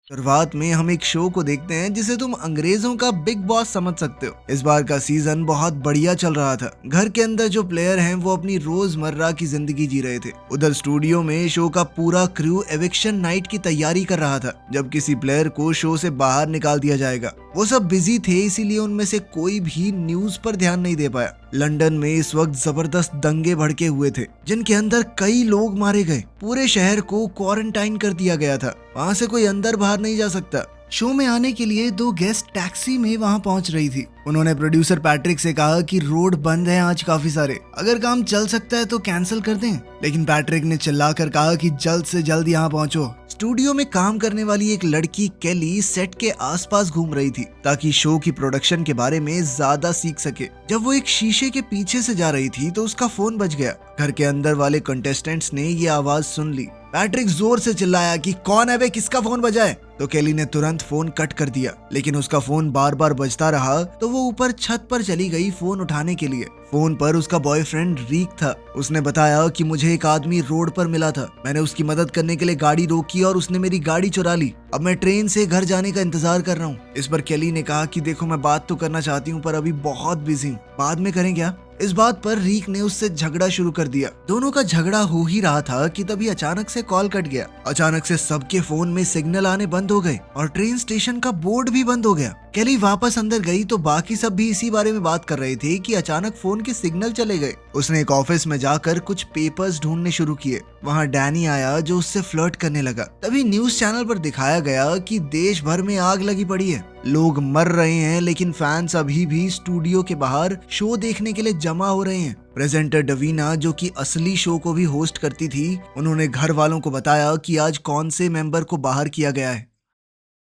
शुरुआत में हम एक शो को देखते हैं जिसे तुम अंग्रेजों का बिग बॉस समझ सकते हो। इस बार का सीजन बहुत बढ़िया चल रहा था। घर के अंदर जो प्लेयर हैं वो अपनी रोजमर्रा की जिंदगी जी रहे थे। उधर स्टूडियो में शो का पूरा क्रू एविक्शन नाइट की तैयारी कर रहा था, जब किसी प्लेयर को शो से बाहर निकाल दिया जाएगा। वो सब बिजी थे, इसीलिए उनमें से कोई भी न्यूज पर ध्यान नहीं दे पाया। लंदन में इस वक्त जबरदस्त दंगे भड़के हुए थे, जिनके अंदर कई लोग मारे गए। पूरे शहर को क्वारंटाइन कर दिया गया था। वहाँ से कोई अंदर बाहर नहीं जा सकता। शो में आने के लिए 2 गेस्ट टैक्सी में वहाँ पहुँच रही थी। उन्होंने प्रोड्यूसर पैट्रिक से कहा कि रोड बंद है आज काफी सारे, अगर काम चल सकता है तो कैंसिल कर दें। लेकिन पैट्रिक ने चिल्लाकर कहा कि जल्द से जल्द यहाँ पहुँचो। स्टूडियो में काम करने वाली एक लड़की केली सेट के आसपास घूम रही थी ताकि शो की प्रोडक्शन के बारे में ज्यादा सीख सके। जब वो एक शीशे के पीछे से जा रही थी तो उसका फोन बज गया। घर के अंदर वाले कंटेस्टेंट्स ने ये आवाज सुन ली। पैट्रिक जोर से चिल्लाया कि कौन है बे, किसका फोन बजा है? तो केली ने तुरंत फोन कट कर दिया, लेकिन उसका फोन बार बार बजता रहा। तो वो ऊपर छत पर चली गई फोन उठाने के लिए। फोन पर उसका बॉयफ्रेंड रीक था। उसने बताया कि मुझे एक आदमी रोड पर मिला था, मैंने उसकी मदद करने के लिए गाड़ी रोकी और उसने मेरी गाड़ी चुरा ली। अब मैं ट्रेन से घर जाने का इंतजार कर रहा हूँ। इस पर केली ने कहा कि देखो, मैं बात तो करना चाहती हूँ पर अभी बहुत बिजी हूँ, बाद में करें क्या? इस बात पर रीक ने उससे झगड़ा शुरू कर दिया। दोनों का झगड़ा हो ही रहा था कि तभी अचानक से कॉल कट गया। अचानक से सबके फोन में सिग्नल आने बंद हो गए और ट्रेन स्टेशन का बोर्ड भी बंद हो गया। केली वापस अंदर गई तो बाकी सब भी इसी बारे में बात कर रहे थे कि अचानक फोन के सिग्नल चले गए। उसने एक ऑफिस में जाकर कुछ पेपर्स ढूंढने शुरू किए। वहाँ डैनी आया जो उससे फ्लर्ट करने लगा। तभी न्यूज चैनल पर दिखाया गया कि देश भर में आग लगी पड़ी है, लोग मर रहे हैं, लेकिन फैंस अभी भी स्टूडियो के बाहर शो देखने के लिए जमा हो रहे हैं। प्रेजेंटर डवीना, जो कि असली शो को भी होस्ट करती थी, उन्होंने घर वालों को बताया कि आज कौन से मेंबर को बाहर किया गया है।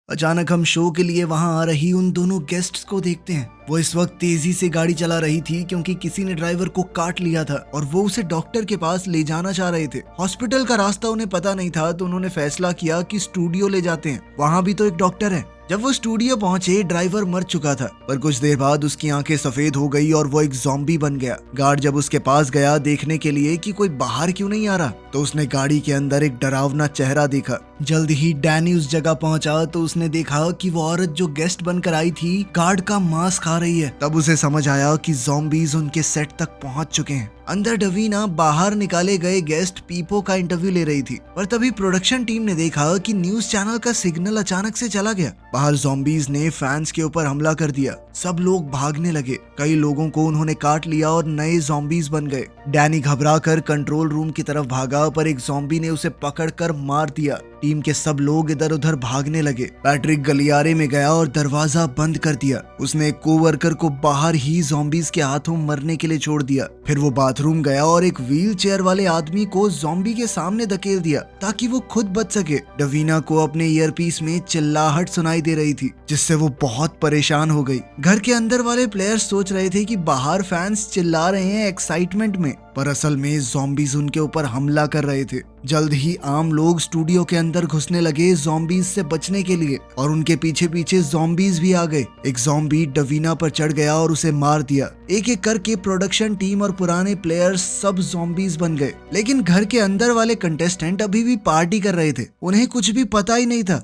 अचानक हम शो के लिए वहां आ रही उन दोनों गेस्ट्स को देखते हैं। वो इस वक्त तेजी से गाड़ी चला रही थी क्योंकि किसी ने ड्राइवर को काट लिया था और वो उसे डॉक्टर के पास ले जाना चाह रहे थे। हॉस्पिटल का रास्ता उन्हें पता नहीं था, तो उन्होंने फैसला किया कि स्टूडियो ले जाते हैं, वहां भी तो एक डॉक्टर है। जब वो स्टूडियो पहुंचे, ड्राइवर मर चुका था, पर कुछ देर बाद उसकी आंखें सफेद हो गई और वो एक ज़ॉम्बी बन गया। गार्ड जब उसके पास गया देखने के लिए कि कोई बाहर क्यों नहीं आ रहा, तो उसने गाड़ी के अंदर एक डरावना चेहरा देखा। जल्द ही डैनी उस जगह पहुंचा तो उसने देखा कि वो औरत जो गेस्ट बनकर आई थी, गार्ड का मांस खा रही है। तब उसे समझ आया कि ज़ॉम्बीज उनके सेट तक पहुंच चुके हैं। अंदर डवीना बाहर निकाले गए गेस्ट पीपो का इंटरव्यू ले रही थी, पर तभी प्रोडक्शन टीम ने देखा कि न्यूज चैनल का सिग्नल अचानक से चला गया। बाहर ज़ॉम्बीज ने फैंस के ऊपर हमला कर दिया। सब लोग भागने लगे। कई लोगों को उन्होंने काट लिया और नए ज़ॉम्बीज बन गए। डैनी घबराकर कंट्रोल रूम की तरफ भागा, पर एक ज़ॉम्बी ने उसे पकड़कर मार दिया। टीम के सब लोग इधर उधर भागने लगे। पैट्रिक गलियारे में गया और दरवाजा बंद कर दिया। उसने एक कोवर्कर को बाहर ही ज़ॉम्बीज के हाथों मरने के लिए छोड़ दिया। फिर वो बाथरूम गया और एक व्हील चेयर वाले आदमी को ज़ॉम्बी के सामने धकेल दिया ताकि वो खुद बच सके। डवीना को अपने ईयरपीस में चिल्लाहट सुनाई दे रही थी, जिससे वो बहुत परेशान हो गई। घर के अंदर वाले प्लेयर्स सोच रहे थे कि बाहर फैंस चिल्ला रहे हैं एक्साइटमेंट में, पर असल में ज़ॉम्बीज उनके ऊपर हमला कर रहे थे। जल्द ही आम लोग स्टूडियो के अंदर घुसने लगे ज़ॉम्बीज से बचने के लिए, और उनके पीछे पीछे ज़ॉम्बीज भी आ गए। एक ज़ॉम्बी डवीना पर चढ़ गया और उसे मार दिया। एक एक करके प्रोडक्शन टीम और पुराने प्लेयर्स सब ज़ॉम्बीज बन गए। लेकिन घर के अंदर वाले कंटेस्टेंट अभी भी पार्टी कर रहे थे, उन्हें कुछ भी पता ही नहीं था।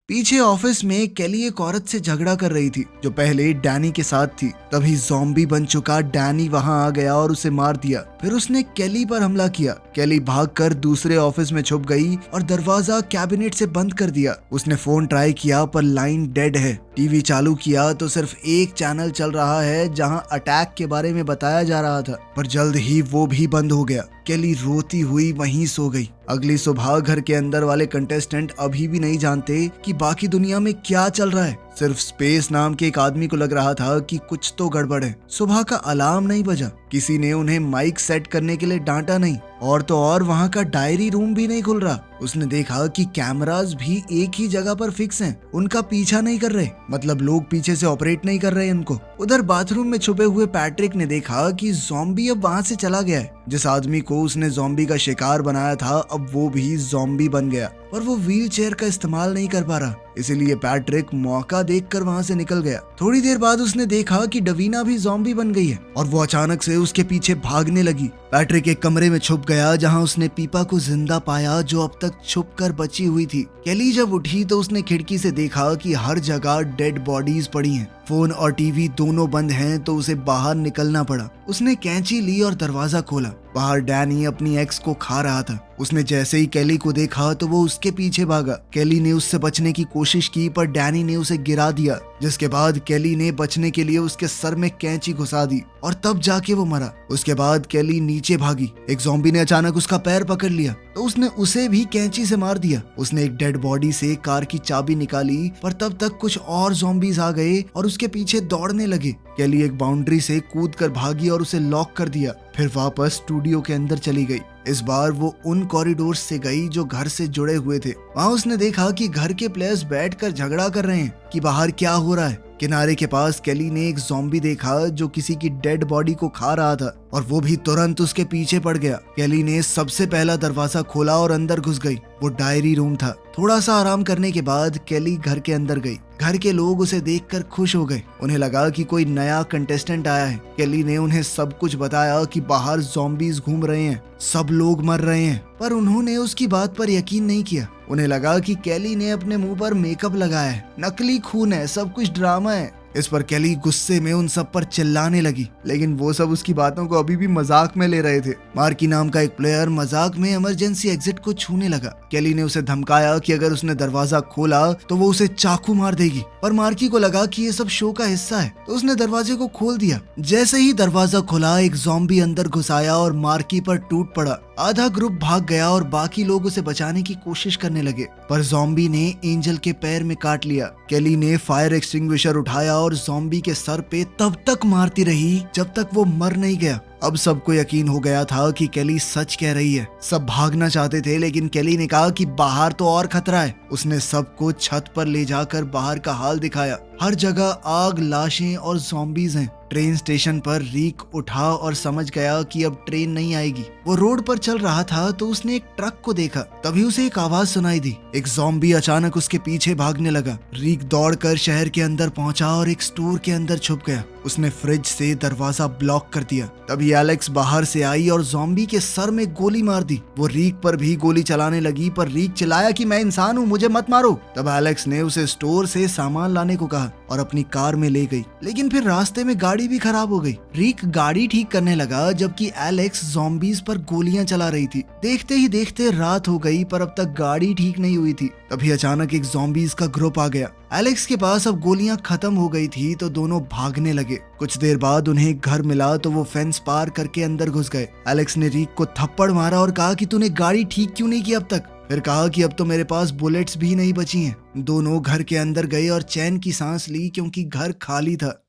पीछे ऑफिस में केली एक औरत से झगड़ा कर रही थी जो पहले डैनी के साथ थी। तभी ज़ॉम्बी बन चुका डैनी वहां आ गया और उसे मार दिया। फिर उसने केली पर हमला किया। केली भागकर दूसरे ऑफिस में छुप गई और दरवाजा कैबिनेट से बंद कर दिया। उसने फोन ट्राई किया पर लाइन डेड है। टीवी चालू किया तो सिर्फ एक चैनल चल रहा है जहां अटैक के बारे में बताया जा रहा था, पर जल्द ही वो भी बंद हो गया। केली रोती हुई वहीं सो गई। अगली सुबह घर के अंदर वाले कंटेस्टेंट अभी भी नहीं जानते कि बाकी दुनिया में क्या चल रहा है। सिर्फ स्पेस नाम के एक आदमी को लग रहा था कि कुछ तो गड़बड़ है। सुबह का अलार्म नहीं बजा, किसी ने उन्हें माइक सेट करने के लिए डांटा नहीं, और तो और वहाँ का डायरी रूम भी नहीं खुल रहा। उसने देखा कि कैमरास भी एक ही जगह पर फिक्स हैं, उनका पीछा नहीं कर रहे, मतलब लोग पीछे से ऑपरेट नहीं कर रहे उनको। उधर बाथरूम में छुपे हुए पैट्रिक ने देखा कि ज़ॉम्बी अब वहाँ से चला गया है। जिस आदमी को उसने ज़ॉम्बी का शिकार बनाया था, अब वो भी ज़ॉम्बी बन गया, और वो व्हील चेयर का इस्तेमाल नहीं कर पा रहा। इसीलिए पैट्रिक मौका देखकर वहाँ से निकल गया। थोड़ी देर बाद उसने देखा कि डवीना भी ज़ॉम्बी बन गई है और वो अचानक से उसके पीछे भागने लगी। पैट्रिक एक कमरे में छुप गया जहां उसने पीपा को जिंदा पाया जो अब तक छुप कर बची हुई थी। केली जब उठी तो उसने खिड़की से देखा कि हर जगह डेड बॉडीज पड़ी हैं। फोन और टीवी दोनों बंद हैं तो उसे बाहर निकलना पड़ा। उसने कैंची ली और दरवाजा खोला। बाहर डैनी अपनी एक्स को खा रहा था। उसने जैसे ही केली को देखा तो वो उसके पीछे भागा। केली ने उससे बचने की कोशिश की पर डैनी ने उसे गिरा दिया, जिसके बाद केली ने बचने के लिए उसके सर में कैंची घुसा दी और तब जाके वो मरा। उसके बाद केली नीचे भागी। एक ज़ॉम्बी ने अचानक उसका पैर पकड़ लिया तो उसने उसे भी कैंची से मार दिया। उसने एक डेड बॉडी से कार की चाबी निकाली पर तब तक कुछ और ज़ॉम्बीज आ गए और उसके पीछे दौड़ने लगे। केली एक बाउंड्री से कूद कर भागी और उसे लॉक कर दिया, फिर वापस स्टूडियो के अंदर चली गई। इस बार वो उन कॉरिडोर से गई जो घर से जुड़े हुए थे। वहाँ उसने देखा कि घर के प्लेयर्स बैठकर झगड़ा कर रहे हैं कि बाहर क्या हो रहा है। किनारे के पास केली ने एक ज़ॉम्बी देखा जो किसी की डेड बॉडी को खा रहा था और वो भी तुरंत उसके पीछे पड़ गया। केली ने सबसे पहला दरवाजा खोला और अंदर घुस गई। वो डायरी रूम था। थोड़ा सा आराम करने के बाद केली घर के अंदर गई। घर के लोग उसे देखकर खुश हो गए। उन्हें लगा कि कोई नया कंटेस्टेंट आया है। केली ने उन्हें सब कुछ बताया कि बाहर ज़ॉम्बीज घूम रहे हैं, सब लोग मर रहे हैं, पर उन्होंने उसकी बात पर यकीन नहीं किया। उन्हें लगा कि केली ने अपने मुंह पर मेकअप लगाया है, नकली खून है, सब कुछ ड्रामा है। इस पर केली गुस्से में उन सब पर चिल्लाने लगी, लेकिन वो सब उसकी बातों को अभी भी मजाक में ले रहे थे। मार्की नाम का एक प्लेयर मजाक में इमरजेंसी एग्जिट को छूने लगा। केली ने उसे धमकाया कि अगर उसने दरवाजा खोला तो वो उसे चाकू मार देगी, पर मार्की को लगा कि ये सब शो का हिस्सा है तो उसने दरवाजे को खोल दिया। जैसे ही दरवाजा खुला एक ज़ॉम्बी अंदर घुस आया और मार्की पर टूट पड़ा। आधा ग्रुप भाग गया और बाकी लोग उसे बचाने की कोशिश करने लगे, पर ज़ॉम्बी ने एंजल के पैर में काट लिया। केली ने फायर एक्सटिंग्विशर उठाया और ज़ॉम्बी के सर पे तब तक मारती रही जब तक वो मर नहीं गया। अब सबको यकीन हो गया था कि केली सच कह रही है। सब भागना चाहते थे लेकिन केली ने कहा कि बाहर तो और खतरा है। उसने सबको छत पर ले जाकर बाहर का हाल दिखाया। हर जगह आग, लाशें और ज़ॉम्बीज हैं। ट्रेन स्टेशन पर रीक उठा और समझ गया कि अब ट्रेन नहीं आएगी। वो रोड पर चल रहा था तो उसने एक ट्रक को देखा। तभी उसे एक आवाज सुनाई दी। एक ज़ॉम्बी अचानक उसके पीछे भागने लगा। रीक दौड़कर शहर के अंदर पहुंचा और एक स्टोर के अंदर छुप गया। उसने फ्रिज से दरवाजा ब्लॉक कर दिया। तभी एलेक्स बाहर से आई और ज़ॉम्बी के सर में गोली मार दी। वो रीक पर भी गोली चलाने लगी पर रीक चिल्लाया कि मैं इंसान हूँ, मुझे मत मारो। तब एलेक्स ने उसे स्टोर से सामान लाने को कहा और अपनी कार में ले गई, लेकिन फिर रास्ते में गाड़ी भी खराब हो गई। रीक गाड़ी ठीक करने लगा जबकि एलेक्स ज़ॉम्बीज पर गोलियां चला रही थी। देखते ही देखते रात हो गई पर अब तक गाड़ी ठीक नहीं हुई थी। तभी अचानक एक ज़ॉम्बीज का ग्रुप आ गया। एलेक्स के पास अब गोलियां खत्म हो गई थी तो दोनों भागने लगे। कुछ देर बाद उन्हें एक घर मिला तो वो फेंस पार करके अंदर घुस गए। एलेक्स ने रीक को थप्पड़ मारा और कहा कि तूने गाड़ी ठीक क्यों नहीं की अब तक। फिर कहा कि अब तो मेरे पास बुलेट्स भी नहीं बची हैं। दोनों घर के अंदर गए और चैन की सांस ली क्योंकि घर खाली था।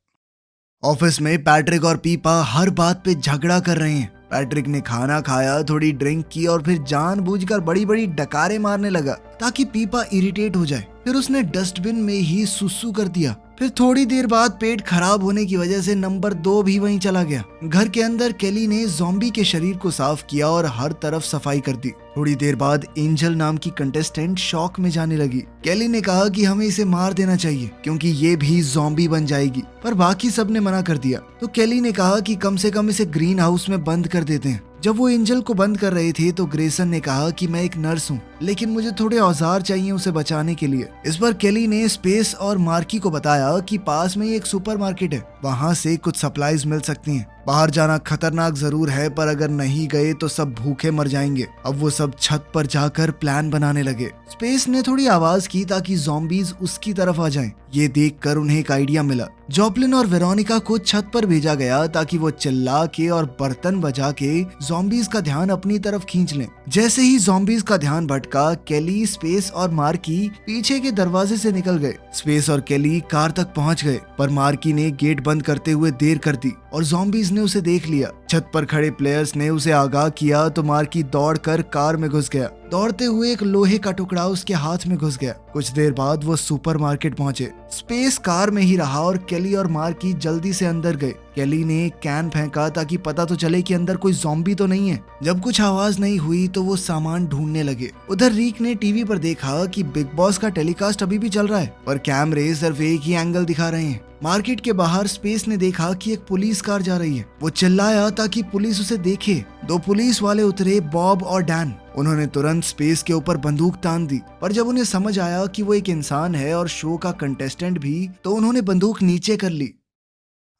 ऑफिस में पैट्रिक और पीपा हर बात पे झगड़ा कर रहे हैं। पैट्रिक ने खाना खाया, थोड़ी ड्रिंक की और फिर जानबूझकर बड़ी बड़ी डकारे मारने लगा ताकि पीपा इरिटेट हो जाए। फिर उसने डस्टबिन में ही सुसु कर दिया। फिर थोड़ी देर बाद पेट खराब होने की वजह से नंबर 2 भी वहीं चला गया। घर के अंदर केली ने ज़ॉम्बी के शरीर को साफ किया और हर तरफ सफाई कर दी। थोड़ी देर बाद एंजल नाम की कंटेस्टेंट शॉक में जाने लगी। केली ने कहा कि हमें इसे मार देना चाहिए क्योंकि ये भी ज़ॉम्बी बन जाएगी, पर बाकी सब ने मना कर दिया। तो केली ने कहा कि कम से कम इसे ग्रीन हाउस में बंद कर देते हैं। जब वो एंजल को बंद कर रहे थे तो ग्रेसन ने कहा कि मैं एक नर्स हूँ लेकिन मुझे थोड़े औजार चाहिए उसे बचाने के लिए। इस पर केली ने स्पेस और मार्की को बताया कि पास में ही एक सुपरमार्केट है, वहाँ से कुछ सप्लाईज मिल सकती हैं। बाहर जाना खतरनाक जरूर है पर अगर नहीं गए तो सब भूखे मर जाएंगे। अब वो सब छत पर जाकर प्लान बनाने लगे। स्पेस ने थोड़ी आवाज की ताकि ज़ॉम्बीज उसकी तरफ आ जाएं। ये देखकर उन्हें एक आइडिया मिला। जॉपलिन और वेरोनिका को छत पर भेजा गया ताकि वो चिल्ला के और बर्तन बजा के ज़ॉम्बीज का ध्यान अपनी तरफ खींच लें। जैसे ही ज़ॉम्बीज का ध्यान भटका, केली, स्पेस और मार्की पीछे के दरवाजे से निकल गए। स्पेस और केली कार तक पहुंच गए पर मार्की ने गेट बंद करते हुए देर कर दी और ज़ॉम्बीज ने उसे देख लिया। छत पर खड़े प्लेयर्स ने उसे आगाह किया तो मार्की दौड़कर कार में घुस गया। दौड़ते हुए एक लोहे का टुकड़ा उसके हाथ में घुस गया। कुछ देर बाद वो सुपरमार्केट पहुंचे। स्पेस कार में ही रहा और केली और मार्की जल्दी से अंदर गए। केली ने एक कैन फेंका ताकि पता तो चले कि अंदर कोई ज़ॉम्बी तो नहीं है। जब कुछ आवाज नहीं हुई तो वो सामान ढूंढने लगे। उधर रीक ने टीवी पर देखा कि बिग बॉस का टेलीकास्ट अभी भी चल रहा है पर कैमरे सिर्फ एक ही एंगल दिखा रहे हैं। मार्केट के बाहर स्पेस ने देखा कि एक पुलिस कार जा रही है। वो चिल्लाया ताकि पुलिस उसे देखे। 2 पुलिस वाले उतरे, बॉब और डैन। उन्होंने तुरंत स्पेस के ऊपर बंदूक तान दी, पर जब उन्हें समझ आया कि वो एक इंसान है और शो का कंटेस्टेंट भी, तो उन्होंने बंदूक नीचे कर ली।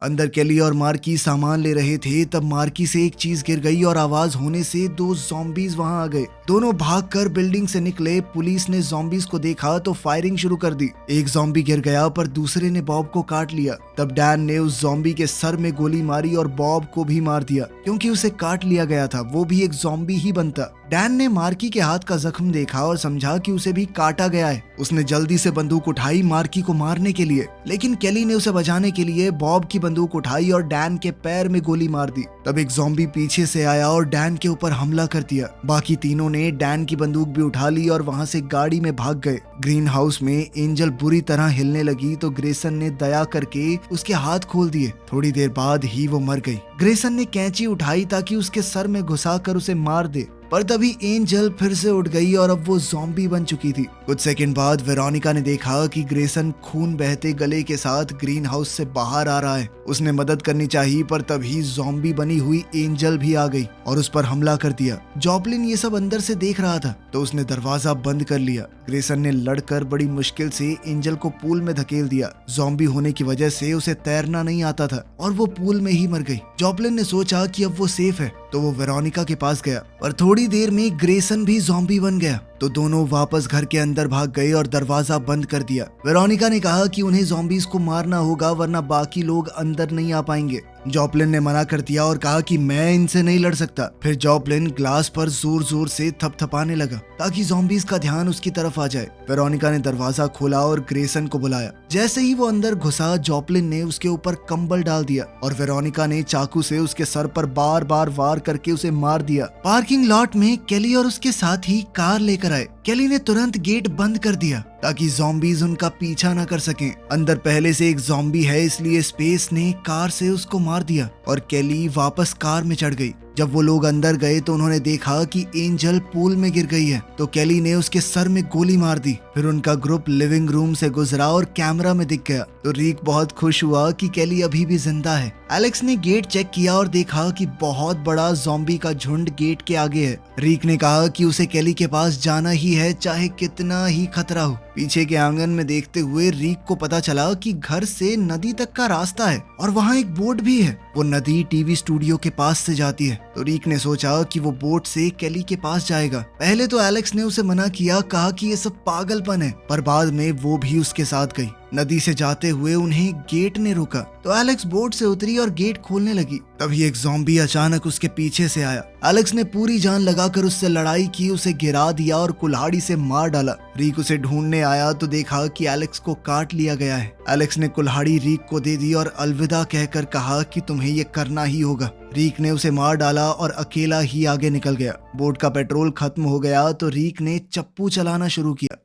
अंदर केली और मार्की सामान ले रहे थे, तब मार्की से एक चीज गिर गई और आवाज होने से 2 ज़ॉम्बीज वहां आ गए। दोनों भागकर बिल्डिंग से निकले। पुलिस ने ज़ॉम्बीज को देखा तो फायरिंग शुरू कर दी। एक ज़ॉम्बी गिर गया, पर दूसरे ने बॉब को काट लिया। तब डैन ने उस ज़ॉम्बी के सर में गोली मारी और बॉब को भी मार दिया, क्योंकि उसे काट लिया गया था, वो भी एक ज़ॉम्बी ही बनता। डैन ने मार्की के हाथ का जख्म देखा और समझा कि उसे भी काटा गया है। उसने जल्दी से बंदूक उठाई मार्की को मारने के लिए, लेकिन केली ने उसे बचाने के लिए बॉब की बंदूक उठाई और डैन के पैर में गोली मार दी। तब एक ज़ॉम्बी पीछे से आया और डैन के ऊपर हमला कर दिया। बाकी तीनों ने डैन की बंदूक भी उठा ली और वहां से गाड़ी में भाग गए। ग्रीन हाउस में एंजल बुरी तरह हिलने लगी तो ग्रेसन ने दया करके उसके हाथ खोल दिए। थोड़ी देर बाद ही वो मर गई। ग्रेसन ने कैंची उठाई ताकि उसके सर में घुसाकर उसे मार दे, पर तभी एंजल फिर से उठ गई और अब वो ज़ॉम्बी बन चुकी थी। कुछ सेकंड बाद वेरोनिका ने देखा कि ग्रेसन खून बहते गले के साथ ग्रीन हाउस से बाहर आ रहा है। उसने मदद करनी चाहिए, पर तभी ज़ॉम्बी बनी हुई एंजल भी आ गई और उस पर हमला कर दिया। जॉपलिन ये सब अंदर से देख रहा था, तो उसने दरवाजा बंद कर लिया। ग्रेसन ने लड़कर बड़ी मुश्किल से एंजल को पूल में धकेल दिया। ज़ॉम्बी होने की वजह से उसे तैरना नहीं आता था और वो पूल में ही मर गई। जॉपलिन ने सोचा कि अब वो सेफ है, तो वो वेरोनिका के पास गया, पर थोड़ी देर में ग्रेसन भी ज़ॉम्बी बन गया। तो दोनों वापस घर के अंदर भाग गए और दरवाजा बंद कर दिया। वेरोनिका ने कहा कि उन्हें ज़ॉम्बीज को मारना होगा, वरना बाकी लोग अंदर नहीं आ पाएंगे। जॉपलिन ने मना कर दिया और कहा कि मैं इनसे नहीं लड़ सकता। फिर जॉपलिन ग्लास पर जोर जोर से थपथपाने लगा ताकि ज़ॉम्बीज का ध्यान उसकी तरफ आ जाए। वेरोनिका ने दरवाजा खोला और ग्रेसन को बुलाया। जैसे ही वो अंदर घुसा, जॉपलिन ने उसके ऊपर कंबल डाल दिया और वेरोनिका ने चाकू से उसके सर पर बार बार वार करके उसे मार दिया। पार्किंग लॉट में केली और उसके साथी कार लेकर आए। केली ने तुरंत गेट बंद कर दिया ताकि ज़ॉम्बीज उनका पीछा न कर सकें। अंदर पहले से एक ज़ॉम्बी है, इसलिए स्पेस ने कार से उसको मार दिया और केली वापस कार में चढ़ गई। जब वो लोग अंदर गए तो उन्होंने देखा कि एंजल पूल में गिर गई है, तो केली ने उसके सर में गोली मार दी। फिर उनका ग्रुप लिविंग रूम से गुजरा और कैमरा में दिख गया, तो रीक बहुत खुश हुआ कि केली अभी भी जिंदा है। एलेक्स ने गेट चेक किया और देखा कि बहुत बड़ा ज़ॉम्बी का झुंड गेट के आगे है। रीक ने कहा कि उसे केली के पास जाना ही है, चाहे कितना ही खतरा हो। पीछे के आंगन में देखते हुए रीक को पता चला कि घर से नदी तक का रास्ता है और वहाँ एक बोट भी है। वो नदी टीवी स्टूडियो के पास से जाती है, तो रीक ने सोचा कि वो बोट से केली के पास जाएगा। पहले तो एलेक्स ने उसे मना किया, कहा कि ये सब पागलपन है, पर बाद में वो भी उसके साथ गई। नदी से जाते हुए उन्हें गेट ने रोका, तो एलेक्स बोट से उतरी और गेट खोलने लगी। तभी एक ज़ॉम्बी अचानक उसके पीछे से आया। एलेक्स ने पूरी जान लगाकर उससे लड़ाई की, उसे गिरा दिया और कुल्हाड़ी से मार डाला। रीक उसे ढूंढने आया तो देखा कि एलेक्स को काट लिया गया है। एलेक्स ने कुल्हाड़ी रीक को दे दी और अलविदा कहकर कहा कि तुम्हें ये करना ही होगा। रीक ने उसे मार डाला और अकेला ही आगे निकल गया। बोट का पेट्रोल खत्म हो गया तो रीक ने चप्पू चलाना शुरू किया।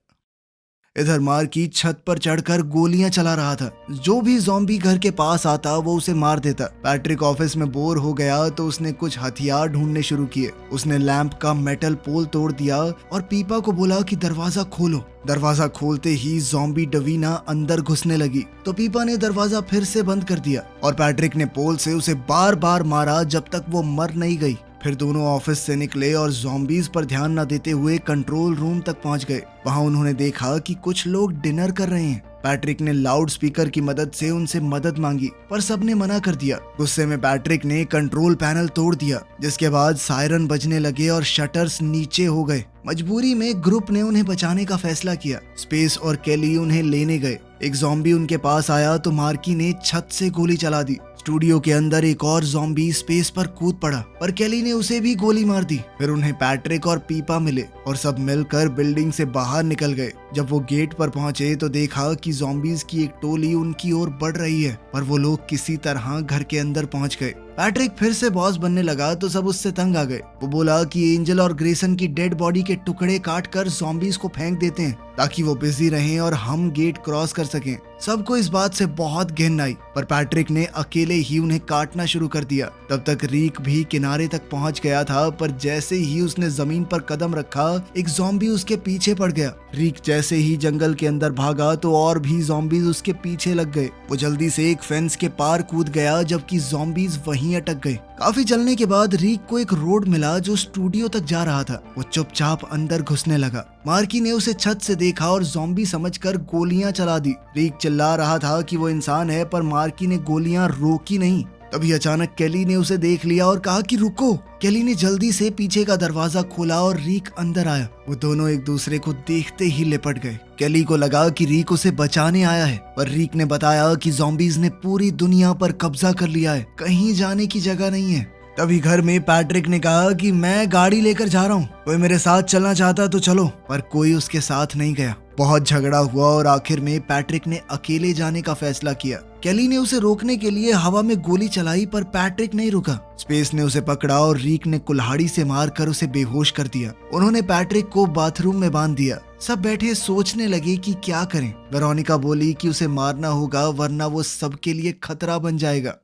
इधर मार्की छत पर चढ़कर गोलियां चला रहा था। जो भी ज़ॉम्बी घर के पास आता वो उसे मार देता। पैट्रिक ऑफिस में बोर हो गया तो उसने कुछ हथियार ढूंढने शुरू किए। उसने लैंप का मेटल पोल तोड़ दिया और पीपा को बोला कि दरवाजा खोलो। दरवाजा खोलते ही ज़ॉम्बी डवीना अंदर घुसने लगी, तो पीपा ने दरवाजा फिर से बंद कर दिया और पैट्रिक ने पोल से उसे बार बार मारा जब तक वो मर नहीं गई। फिर दोनों ऑफिस से निकले और ज़ॉम्बीज पर ध्यान न देते हुए कंट्रोल रूम तक पहुंच गए। वहां उन्होंने देखा कि कुछ लोग डिनर कर रहे हैं। पैट्रिक ने लाउड स्पीकर की मदद से उनसे मदद मांगी, पर सबने मना कर दिया। गुस्से में पैट्रिक ने कंट्रोल पैनल तोड़ दिया, जिसके बाद सायरन बजने लगे और शटर्स नीचे हो गए। मजबूरी में ग्रुप ने उन्हें बचाने का फैसला किया। स्पेस और केली उन्हें लेने गए। एक ज़ॉम्बी उनके पास आया तो मार्की ने छत से गोली चला दी। स्टूडियो के अंदर एक और ज़ॉम्बी स्पेस पर कूद पड़ा, पर केली ने उसे भी गोली मार दी। फिर उन्हें पैट्रिक और पीपा मिले और सब मिलकर बिल्डिंग से बाहर निकल गए। जब वो गेट पर पहुंचे तो देखा कि ज़ॉम्बीज की एक टोली उनकी ओर बढ़ रही है, पर वो लोग किसी तरह घर के अंदर पहुंच गए। पैट्रिक फिर से बॉस बनने लगा तो सब उससे तंग आ गए। वो बोला कि एंजल और ग्रेसन की डेड बॉडी के टुकड़े काट कर ज़ॉम्बीज को फेंक देते हैं, ताकि वो बिजी रहें और हम गेट क्रॉस कर सकें। सबको इस बात से बहुत घिन आई, पर पैट्रिक ने अकेले ही उन्हें काटना शुरू कर दिया। तब तक रीक भी किनारे तक पहुंच गया था, पर जैसे ही उसने जमीन पर कदम रखा एक ज़ॉम्बी उसके पीछे पड़ गया। रीक जैसे ही जंगल के अंदर भागा तो और भी ज़ॉम्बीज उसके पीछे लग गए। वो जल्दी से एक फेंस के पार कूद गया, जबकि ज़ॉम्बीज वहीं अटक गए। काफी चलने के बाद रीक को एक रोड मिला जो स्टूडियो तक जा रहा था। वो चुपचाप अंदर घुसने लगा। मार्की ने उसे छत से देखा और ज़ॉम्बी समझकर गोलियां चला दी। रीक चिल्ला रहा था कि वो इंसान है, पर मार्की ने गोलियां रोकी नहीं। तभी अचानक केली ने उसे देख लिया और कहा कि रुको। केली ने जल्दी से पीछे का दरवाजा खोला और रीक अंदर आया। वो दोनों एक दूसरे को देखते ही लिपट गए। केली को लगा कि रीक उसे बचाने आया है, पर रीक ने बताया कि ज़ॉम्बीज ने पूरी दुनिया पर कब्जा कर लिया है, कहीं जाने की जगह नहीं है। तभी घर में पैट्रिक ने कहा कि मैं गाड़ी लेकर जा रहा हूँ, कोई मेरे साथ चलना चाहता तो चलो, पर कोई उसके साथ नहीं गया। बहुत झगड़ा हुआ और आखिर में पैट्रिक ने अकेले जाने का फैसला किया। केली ने उसे रोकने के लिए हवा में गोली चलाई, पर पैट्रिक नहीं रुका। स्पेस ने उसे पकड़ा और रीक ने कुल्हाड़ी से मारकर उसे बेहोश कर दिया। उन्होंने पैट्रिक को बाथरूम में बांध दिया। सब बैठे सोचने लगे कि क्या करें। वेरोनिका बोली कि उसे मारना होगा, वरना वो सबके लिए खतरा बन जाएगा।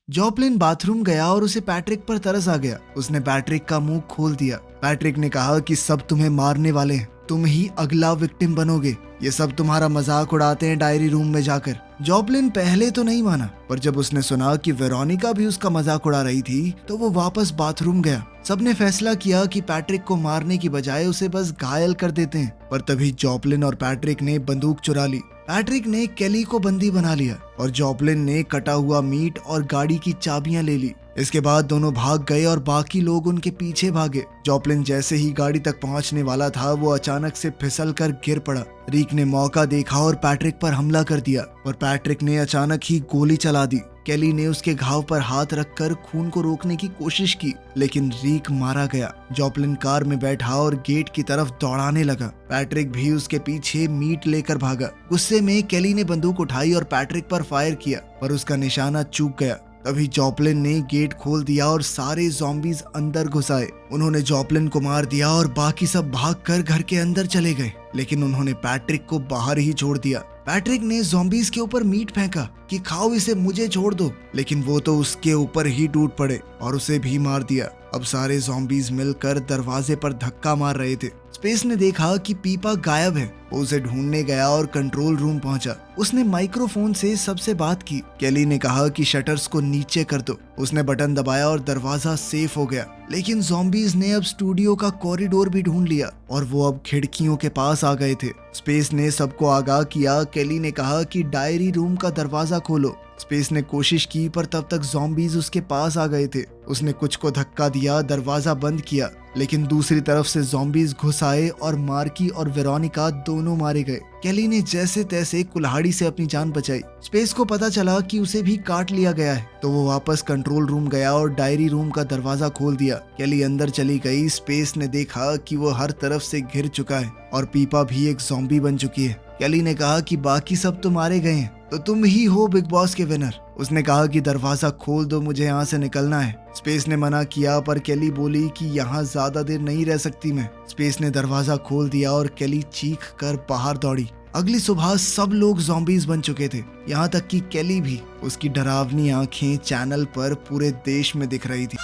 जॉपलिन बाथरूम गया और उसे पैट्रिक पर तरस आ गया। उसने पैट्रिक का मुंह खोल दिया। पैट्रिक ने कहा कि सब तुम्हें मारने वाले हैं, तुम ही अगला विक्टिम बनोगे। ये सब तुम्हारा मजाक उड़ाते हैं डायरी रूम में जाकर। जॉपलिन पहले तो नहीं माना, पर जब उसने सुना कि वेरोनिका भी उसका मजाक उड़ा रही थी तो वो वापस बाथरूम गया। सबने फैसला किया कि पैट्रिक को मारने की बजाय उसे बस घायल कर देते हैं, पर तभी जॉपलिन और पैट्रिक ने बंदूक चुरा ली। पैट्रिक ने केली को बंदी बना लिया और जॉपलिन ने कटा हुआ मीट और गाड़ी की चाबियां ले ली। इसके बाद दोनों भाग गए और बाकी लोग उनके पीछे भागे। जॉपलिन जैसे ही गाड़ी तक पहुंचने वाला था, वो अचानक से फिसल कर गिर पड़ा। रीक ने मौका देखा और पैट्रिक पर हमला कर दिया, और पैट्रिक ने अचानक ही गोली चला दी। केली ने उसके घाव पर हाथ रखकर खून को रोकने की कोशिश की, लेकिन रीक मारा गया। जॉपलिन कार में बैठा और गेट की तरफ दौड़ाने लगा। पैट्रिक भी उसके पीछे मीट लेकर भागा। गुस्से में केली ने बंदूक उठाई और पैट्रिक पर फायर किया, पर उसका निशाना चूक गया। तभी जॉपलिन ने गेट खोल दिया और सारे ज़ॉम्बीज अंदर घुस आए। उन्होंने जॉपलिन को मार दिया और बाकी सब भागकर घर के अंदर चले गए, लेकिन उन्होंने पैट्रिक को बाहर ही छोड़ दिया। पैट्रिक ने ज़ॉम्बीज के ऊपर मीट फेंका कि खाओ इसे, मुझे छोड़ दो, लेकिन वो तो उसके ऊपर ही टूट पड़े और उसे भी मार दिया। अब सारे ज़ॉम्बीज मिलकर दरवाजे पर धक्का मार रहे थे। स्पेस ने देखा कि पीपा गायब है। वो उसे ढूंढने गया और कंट्रोल रूम पहुंचा। उसने माइक्रोफोन से सबसे बात की। केली ने कहा कि शटर्स को नीचे कर दो। उसने बटन दबाया और दरवाजा सेफ हो गया, लेकिन ज़ॉम्बीज ने अब स्टूडियो का कॉरिडोर भी ढूंढ लिया और वो अब खिड़कियों के पास आ गए थे। स्पेस ने सबको आगाह किया। केली ने कहा कि डायरी रूम का दरवाजा खोलो। स्पेस ने कोशिश की, पर तब तक ज़ॉम्बीज उसके पास आ गए थे। उसने कुछ को धक्का दिया, दरवाजा बंद किया, लेकिन दूसरी तरफ से ज़ॉम्बीज घुस आए और मार्की और वेरोनिका दोनों मारे गए। केली ने जैसे तैसे कुल्हाड़ी से अपनी जान बचाई। स्पेस को पता चला कि उसे भी काट लिया गया है, तो वो वापस कंट्रोल रूम गया और डायरी रूम का दरवाजा खोल दिया। केली अंदर चली गई। स्पेस ने देखा कि वो हर तरफ से घिर चुका है और पीपा भी एक ज़ॉम्बी बन चुकी है। केली ने कहा कि बाकी सब तो मारे गए हैं, तो तुम ही हो बिग बॉस के विनर। उसने कहा कि दरवाजा खोल दो, मुझे यहाँ से निकलना है। स्पेस ने मना किया, पर केली बोली कि यहाँ ज्यादा देर नहीं रह सकती मैं। स्पेस ने दरवाजा खोल दिया और केली चीख कर बाहर दौड़ी। अगली सुबह सब लोग ज़ॉम्बीज बन चुके थे, यहाँ तक कि केली भी। उसकी डरावनी आंखें चैनल पर पूरे देश में दिख रही थी।